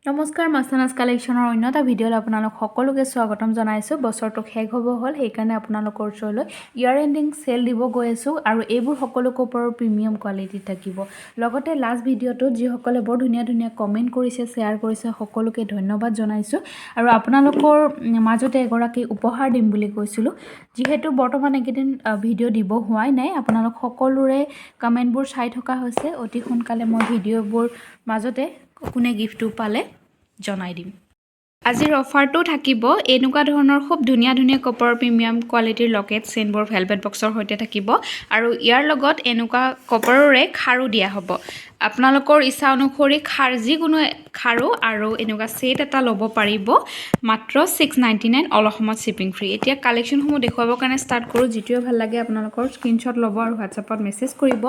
নমস্কাৰ মাস্তানাজ কালেকশ্যনৰ অন্য এটা ভিডিঅ'লৈ আপোনালোক সকলোকে স্বাগতম জনাইছোঁ। বছৰটো শেষ হ'ব হ'ল, সেইকাৰণে আপোনালোকৰ ওচৰলৈ ইয়াৰ এণ্ডিং চেল দিব গৈ আছোঁ আৰু এইবোৰ সকলো কাপোৰৰ প্ৰিমিয়াম কোৱালিটি থাকিব। লগতে লাষ্ট ভিডিঅ'টোত যিসকলে বৰ ধুনীয়া ধুনীয়া কমেণ্ট কৰিছে, শ্বেয়াৰ কৰিছে, সকলোকে ধন্যবাদ জনাইছোঁ। আৰু আপোনালোকৰ মাজতে এগৰাকী উপহাৰ দিম বুলি কৈছিলোঁ, যিহেতু বৰ্তমান এইকেইদিন ভিডিঅ' দিব হোৱাই নাই। আপোনালোক সকলোৰে কমেণ্টবোৰ চাই থকা হৈছে। অতি সোনকালে মই ভিডিঅ'বোৰ মাজতে কোনে গিফ্টটো পালে জনাই দিম। আজিৰ অফাৰটো থাকিব এনেকুৱা ধৰণৰ খুব ধুনীয়া ধুনীয়া কাপোৰৰ প্ৰিমিয়াম কোৱালিটিৰ লকেট চেইনবোৰ ভেলভেট বক্সৰ সৈতে থাকিব আৰু ইয়াৰ লগত এনেকুৱা কাপোৰৰে খাৰু দিয়া হ'ব। আপোনালোকৰ ইচ্ছা অনুসৰি যিকোনো খাৰু আৰু এনেকুৱা সেট এটা ল'ব পাৰিব। মাত্ৰ 699 অল অসমত শ্বিপিং ফ্ৰী। এতিয়া কালেকশ্যনসমূহ দেখুৱাবৰ কাৰণে ষ্টাৰ্ট কৰোঁ। যিটোৱে ভাল লাগে আপোনালোকৰ স্ক্ৰীনশ্বট ল'ব আৰু হোৱাটছআপত মেছেজ কৰিব।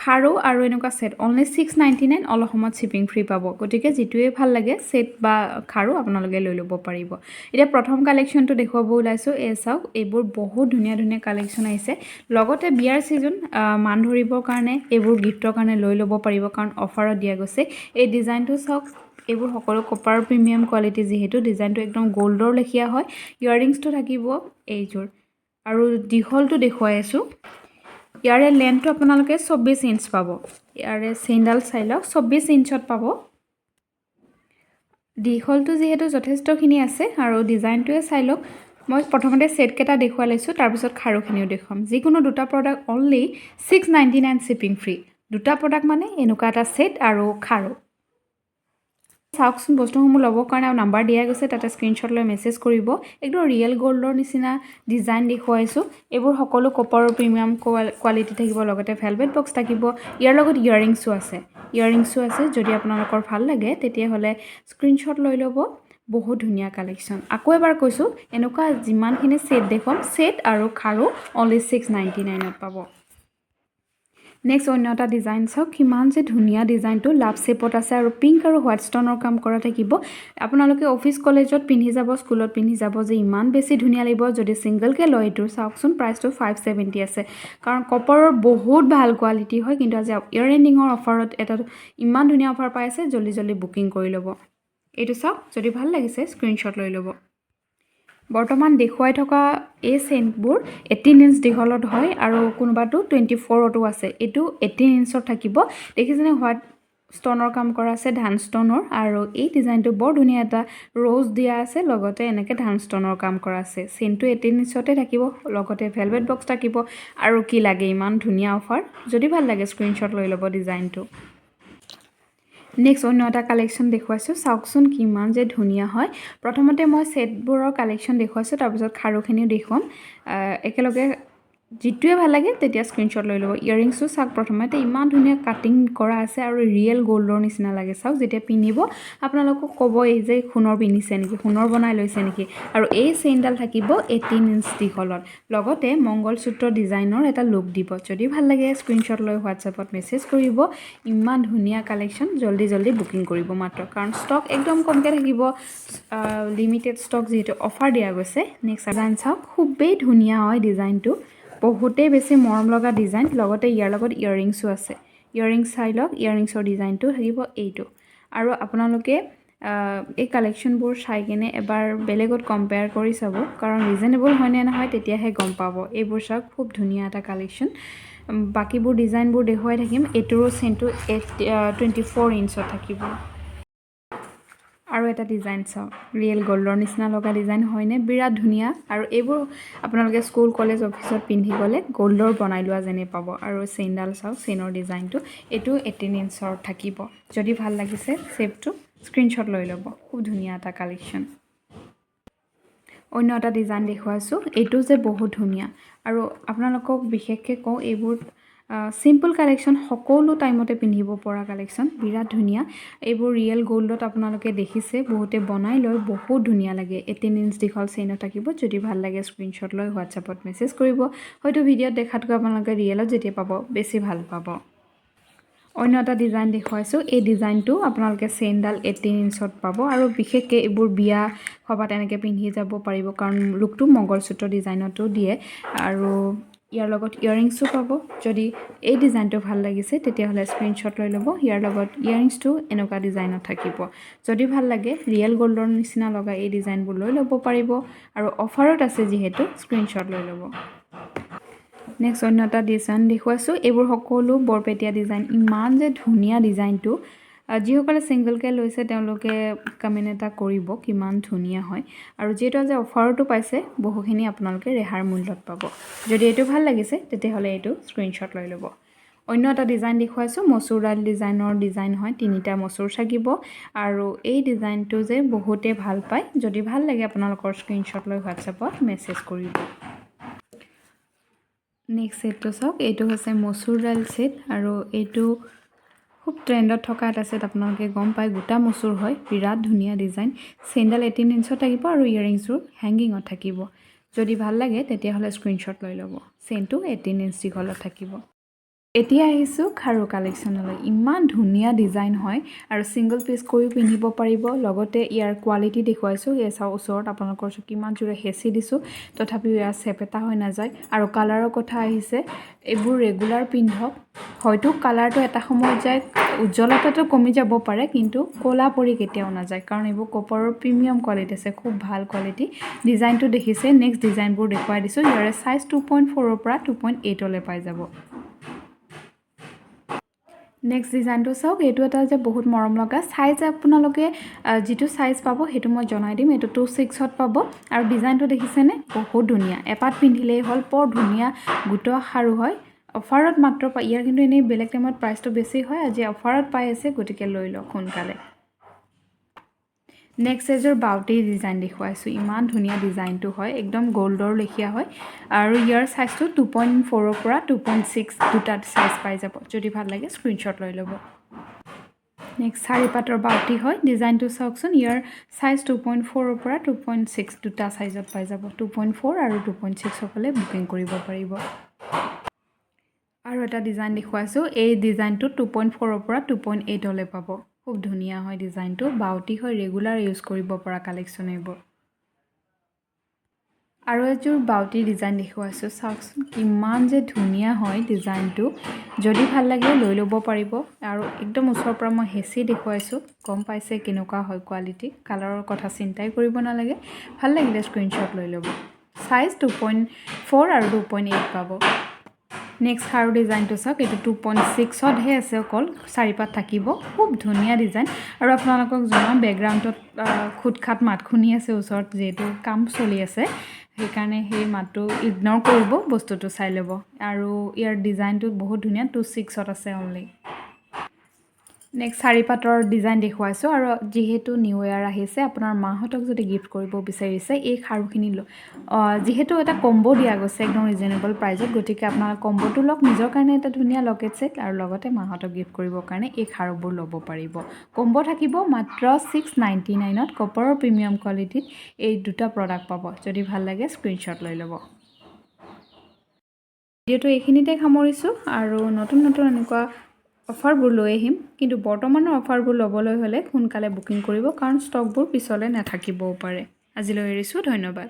খাৰু আৰু এনেকুৱা সেট অনলি 699 অল অসমত শ্বিপিং ফ্ৰী পাব। গতিকে যিটোৱে ভাল লাগে সেট বা খাৰু আপোনালোকে লৈ ল'ব পাৰিব। এতিয়া প্ৰথম কালেকশ্যনটো দেখুৱাব ওলাইছোঁ। চাওক, এইবোৰ বহুত ধুনীয়া ধুনীয়া কালেকশ্যন আহিছে। লগতে বিয়াৰ ছিজন মান ধৰিবৰ কাৰণে এইবোৰ গিফ্টৰ কাৰণে লৈ ল'ব পাৰিব, কাৰণ অফাৰত দিয়া গৈছে। এই ডিজাইনটো চাওক, এইবোৰ সকলো কপাৰ প্ৰিমিয়াম কোৱালিটি, যিহেতু ডিজাইনটো একদম গ'ল্ডৰ লেখীয়া হয়। ইয়াৰিংছটো থাকিব এইযোৰ আৰু দীঘলটো দেখুৱাই আছোঁ। ইয়াৰে লেন্থটো আপোনালোকে 24 ইঞ্চ পাব। ইয়াৰে চেইনডাল চাই লওক, 24 ইঞ্চত পাব। দীঘলটো যিহেতু যথেষ্টখিনি আছে আৰু ডিজাইনটোৱে চাই লওক। মই প্ৰথমতে ছেটকেইটা দেখুৱাই লৈছোঁ, তাৰপিছত খাৰুখিনিও দেখুৱাম। যিকোনো দুটা প্ৰডাক্ট অনলি 699 শ্বিপিং ফ্ৰী। দুটা প্ৰডাক্ট মানে এনেকুৱা এটা ছেট আৰু খাৰু। চাওকচোন, বস্তুসমূহ ল'বৰ কাৰণে আৰু নাম্বাৰ দিয়া গৈছে, তাতে স্ক্ৰীনশ্বট লৈ মেছেজ কৰিব। একদম ৰিয়েল গ'ল্ডৰ নিচিনা ডিজাইন দেখুৱাইছোঁ। এইবোৰ সকলো কপাৰৰ প্ৰিমিয়াম কোৱালিটি থাকিব। লগতে ভেলভেট বক্স থাকিব। ইয়াৰ লগত ইয়াৰিংছো আছে। যদি আপোনালোকৰ ভাল লাগে তেতিয়াহ'লে স্ক্ৰীনশ্বট লৈ ল'ব। বহুত ধুনীয়া কালেকশ্যন। আকৌ এবাৰ কৈছোঁ, এনেকুৱা যিমানখিনি ছেট দেখুৱাম, ছেট আৰু খাৰু অনলি 699ত পাব। নেক্সট অন্য এটা ডিজাইন চাওক, কিমান যে ধুনীয়া ডিজাইনটো। লাভ শ্বেপত আছে আৰু পিংক আৰু হোৱাইট ষ্টনৰ কাম কৰা থাকিব। আপোনালোকে অফিচ কলেজত পিন্ধি যাব, স্কুলত পিন্ধি যাব যে ইমান বেছি ধুনীয়া লাগিব। যদি ছিংগলকৈ লয়, এইটো চাওকচোন, প্ৰাইচটো 570 আছে। কাৰণ কপাৰৰ বহুত ভাল কোৱালিটি হয়। কিন্তু আজি ইয়াৰ এণ্ডিঙৰ অফাৰত এটা ইমান ধুনীয়া অফাৰ পাই আছে, জল্দি জল্দি বুকিং কৰি ল'ব। এইটো চাওক, যদি ভাল লাগিছে স্ক্ৰীনশ্বট লৈ ল'ব। বৰ্তমান দেখুৱাই থকা এই চেইনবোৰ 18 ইঞ্চ দীঘলত হয় আৰু কোনোবাটো 24তো আছে। এইটো 18 ইঞ্চত থাকিব। দেখিছেনে, হোৱাইট ষ্টনৰ কাম কৰা আছে, ধান ষ্টনৰ। আৰু এই ডিজাইনটো বৰ ধুনীয়া এটা ৰ'জ দিয়া আছে, লগতে এনেকৈ ধান ষ্টনৰ কাম কৰা আছে। চেইনটো 18 ইঞ্চতে থাকিব, লগতে ভেলভেট বক্স থাকিব। আৰু কি লাগে, ইমান ধুনীয়া অফাৰ। যদি ভাল লাগে স্ক্ৰীনশ্বট লৈ ল'ব ডিজাইনটো। নেক্সট অন্য এটা কালেকশ্যন দেখুৱাইছোঁ। চাওকচোন, কিমান যে ধুনীয়া হয়। প্ৰথমতে মই ছেটবোৰৰ কালেকশ্যন দেখুৱাইছোঁ, তাৰপিছত খাৰুখিনিও দেখুৱাম একেলগে। যিটোৱে ভাল লাগে তেতিয়া স্ক্ৰীনশ্বট লৈ ল'ব। ইয়াৰিংছটো চাওক, প্ৰথমতে ইমান ধুনীয়া কাটিং কৰা আছে আৰু ৰিয়েল গ'ল্ডৰ নিচিনা লাগে। চাওক, যেতিয়া পিন্ধিব আপোনালোকক ক'ব এই যে সোণৰ পিন্ধিছে নেকি, সোণৰ বনাই লৈছে নেকি। আৰু এই চেইনডাল থাকিব 18 ইঞ্চ দীঘলত, লগতে মংগলসূত্ৰ ডিজাইনৰ এটা লুক দিব। যদি ভাল লাগে স্ক্ৰীনশ্বট লৈ হোৱাটছএপত মেছেজ কৰিব। ইমান ধুনীয়া কালেকশ্যন, জল্দি জল্দি বুকিং কৰিব মাত্ৰ, কাৰণ ষ্টক একদম কমকৈ থাকিব। লিমিটেড ষ্টক যিহেতু অফাৰ দিয়া গৈছে। নেক্সট ডিজাইন চাওক, খুবেই ধুনীয়া হয় ডিজাইনটো। বহুতেই বেছি মৰম লগা ডিজাইন। লগতে ইয়াৰ লগত ইয়াৰিংছো আছে। ইয়াৰিংছ চাই লওক, ইয়াৰিংছৰ ডিজাইনটো থাকিব এইটো। আৰু আপোনালোকে এই কালেকশ্যনবোৰ চাই কিনে এবাৰ বেলেগত কম্পেয়াৰ কৰি চাব, কাৰণ ৰিজনেবল হয়নে নহয় তেতিয়াহে গম পাব। এইবোৰ চাওক, খুব ধুনীয়া এটা কালেকশ্যন। বাকীবোৰ ডিজাইনবোৰ দেখুৱাই থাকিম। এইটোৰো চেইনটো 24 ইঞ্চত থাকিব। আৰু এটা ডিজাইন চাওক, ৰিয়েল গ'ল্ডৰ নিচিনা লগা ডিজাইন হয়নে, বিৰাট ধুনীয়া। আৰু এইবোৰ আপোনালোকে স্কুল কলেজ অফিচত পিন্ধি গ'লে গ'ল্ডৰ বনাই লোৱা যেনে পাব। আৰু চেইনডাল চাওক, চেইনৰ ডিজাইনটো এইটো 18 ইঞ্চৰ থাকিব। যদি ভাল লাগিছে শ্বেপটো স্ক্ৰীনশ্বট লৈ ল'ব। খুব ধুনীয়া এটা কালেকশ্যন। অন্য এটা ডিজাইন দেখুৱাইছোঁ। এইটো যে বহুত ধুনীয়া। আৰু আপোনালোকক বিশেষকৈ কওঁ, এইবোৰ চিম্পল কালেকশ্যন, সকলো টাইমতে পিন্ধিব পৰা কালেকশ্যন, বিৰাট ধুনীয়া। এইবোৰ ৰিয়েল গ'ল্ডত আপোনালোকে দেখিছে, বহুতে বনাই লয়, বহুত ধুনীয়া লাগে। 18 ইঞ্চ দীঘল চেইনত থাকিব। যদি ভাল লাগে স্ক্ৰীনশ্বট লৈ হোৱাটছএপত মেছেজ কৰিব। হয়তো ভিডিঅ'ত দেখাতকৈ আপোনালোকে ৰিয়েলত যেতিয়া পাব বেছি ভাল পাব। অন্য এটা ডিজাইন দেখুৱাইছোঁ। এই ডিজাইনটো আপোনালোকে চেইনডাল 18 ইঞ্চত পাব। আৰু বিশেষকৈ এইবোৰ বিয়া সভাত এনেকৈ পিন্ধি যাব পাৰিব, কাৰণ লুকটো মংগলসূত্ৰ ডিজাইনতো দিয়ে। আৰু ইয়াৰ লগত ইয়াৰিংছও পাব যদি এই ডিজাইনটো ভাল লাগিছে তেতিয়াহ'লে স্ক্ৰীনশ্বট লৈ ল'ব ইয়াৰ লগত ইয়াৰিংছটো এনেকুৱা ডিজাইনত থাকিব যদি ভাল লাগে ৰিয়েল গোল্ডৰ নিচিনা লগা এই ডিজাইনবোৰ লৈ ল'ব পাৰিব আৰু অফাৰত আছে যিহেতু স্ক্ৰীনশ্বট লৈ ল'ব নেক্সট অন্য এটা ডিজাইন দেখুৱাইছোঁ এইবোৰ সকলো বৰপেটীয়া ডিজাইন ইমান যে ধুনীয়া ডিজাইনটো যিসকলে ছিংগলকৈ লৈছে তেওঁলোকে কমেণ্ট এটা কৰিব কিমান ধুনীয়া হয় আৰু যিহেতু যে অফাৰটো পাইছে বহুখিনি আপোনালোকে ৰেহাই মূল্যত পাব যদি এইটো ভাল লাগিছে তেতিয়াহ'লে এইটো স্ক্ৰীনশ্বট লৈ ল'ব অন্য এটা ডিজাইন দেখুৱাইছোঁ মচুৰাল ডিজাইন হয় তিনিটা মচুৰ থাকিব আৰু এই ডিজাইনটো যে বহুতে ভাল পায় যদি ভাল লাগে আপোনালোকৰ স্ক্ৰীনশ্বট লৈ হোৱাটছএপত মেছেজ কৰিব নেক্সট ছেটটো চাওক এইটো হৈছে মচুৰাল ছেট আৰু এইটো খুব ট্ৰেণ্ডত থকা এটা ছেট আপোনালোকে গম পায় গোটা মচুৰ হয় বিৰাট ধুনীয়া ডিজাইন চেইনডাল 18 ইঞ্চত থাকিব আৰু ইয়াৰিংছবোৰ হেংগিঙত থাকিব যদি ভাল লাগে তেতিয়াহ'লে স্ক্ৰীনশ্বট লৈ ল'ব চেইনটো 18 ইঞ্চ দীঘলত থাকিব এতিয়া আহিছোঁ খাৰু কালেকশ্যনলৈ ইমান ধুনীয়া ডিজাইন হয় আৰু ছিংগল পিচ কৰিও পিন্ধিব পাৰিব লগতে ইয়াৰ কোৱালিটি দেখুৱাইছোঁ এই চাওঁ ওচৰত আপোনালোকৰ কিমান জোৰে হেঁচি দিছোঁ তথাপিও ইয়াৰ চেপেটা হৈ নাযায় আৰু কালাৰৰ কথা আহিছে এইবোৰ ৰেগুলাৰ পিন্ধক হয়তো কালাৰটো এটা সময়ত যায় উজ্জ্বলতাটো কমি যাব পাৰে কিন্তু ক'লা পৰি কেতিয়াও নাযায় কাৰণ এইবোৰ কপাৰৰ প্ৰিমিয়াম কোৱালিটি আছে খুব ভাল কোৱালিটি ডিজাইনটো দেখিছে নেক্সট ডিজাইনবোৰ দেখুৱাই দিছোঁ ইয়াৰে চাইজ 2.4ৰ পৰা 2.8লৈ পাই যাব নেক্সট ডিজাইনটো চাওক এইটো এটা যে বহুত মৰম লগা সাইজ আপোনালোকে যেটো সাইজ পাব হেতু মই জনাই দিম এটো 26ত পাব আৰু ডিজাইনটো দেখিছেনে বহুত ধুনীয়া এপাত পিন্ধিলেই হল বৰ ধুনীয়া গুটো খাৰু হয় অফাৰত মাত্ৰ ইয়াৰ কিন্তু এনে বেলেগ টাইমত প্ৰাইসটো বেছি হয় আজি অফাৰত পাই আছে গটিকে লৈ লওক সোনকালে নেক্সট এজৰ বাউটি ডিজাইন দেখুৱাইছো ইমান ধুনীয়া ডিজাইনটো হয় একদম গোল্ডৰ লেখিয়া হয় আৰু ইয়াৰ সাইজটো 2.4 ৰ পৰা 2.6 দুটা সাইজ পাই যাব যদি ভাল লাগে স্ক্ৰিনশ্বট লৈ ল'ব নেক্সট সাৰি পাটৰ বাউটি হয় ডিজাইনটো চাওকচোন ইয়াৰ সাইজ 2.4 ৰ পৰা 2.6 দুটা সাইজত পাই যাব 2.4 আৰু 2.6 সকলে বুকিং কৰিব পাৰিব আৰু এটা ডিজাইন দেখুৱাইছো এই ডিজাইনটো 2.4 ৰ পৰা 2.8 লৈ পাব খুব ধুনীয়া হয় ডিজাইনটো বাউটি হয় ৰেগুলাৰ ইউজ কৰিব পৰা কালেকচন এইবোৰ আৰু এজোৰ বাউটি ডিজাইন দেখুৱাইছো চাওকচোন কিমান যে ধুনীয়া হয় ডিজাইনটো যদি ভাল লাগে লৈ ল'ব পাৰিব আৰু একদম ওচৰৰ পৰা মই হেচি দেখুৱাইছো কম পাইছে কেনেকুৱা হয় কোৱালিটি কালাৰৰ কথা চিন্তাই কৰিব নালাগে ভাল লাগিলে স্ক্ৰিনশ্বট লৈ ল'ব সাইজ 2.4 আৰু 2.8 পাব নেক্সট খাৰু ডিজাইনটো চাওক এটো 2.6 ত হে আছে অকল চাৰিপাত থাকিব খুব ধুনীয়া ডিজাইন আৰু আপোনালোকক জনাম বেকগ্ৰাউণ্ডত খুটখাট মাত শুনি আছে ওচৰত যেটো কাম চলি আছে সেইকাৰণে সেই মাতটো ইগনোৰ কৰিব বস্তুটো চাই ল'ব আৰু ইয়াৰ ডিজাইনটো বহুত ধুনীয়া 26ত আছে অনলি নেক্সট সাৰি পাটৰ ডিজাইন দেখুৱাইছো আৰু যেহেতু নিউ ইয়াৰ আহিছে আপোনাৰ মাহতক যদি গিফট কৰিব বিচাৰিছে এই খাৰুখিনি যেহেতু এটা কম্বো দিয়া গৈছে একদম ৰিজনেবল প্ৰাইজত গতিকে আপোনাৰ কম্বোটো লক নিজৰ কাৰণে এটা ধুনীয়া লকেট সেট আৰু লগতে মাহতক গিফট কৰিব কাৰণে এই খাৰুবোৰ ল'ব পাৰিব কম্বো থাকিব মাত্ৰ 699ত কপাৰৰ প্ৰিমিয়াম কোৱালিটিত এই দুটা প্ৰডাক্ট পাব যদি ভাল লাগে স্ক্ৰিনশ্বট লৈ ল'ব ভিডিওটো এইখিনিতে সামৰিছো আৰু নতুন এনেকুৱা অফাৰবোৰ লৈ আহিম কিন্তু বৰ্তমানৰ অফাৰবোৰ ল'বলৈ হলে সোনকালে বুকিং কৰিব কাৰণ ষ্টকবোৰ পিছলে নাথাকিবও পাৰে আজিলৈ এৰিছো ধন্যবাদ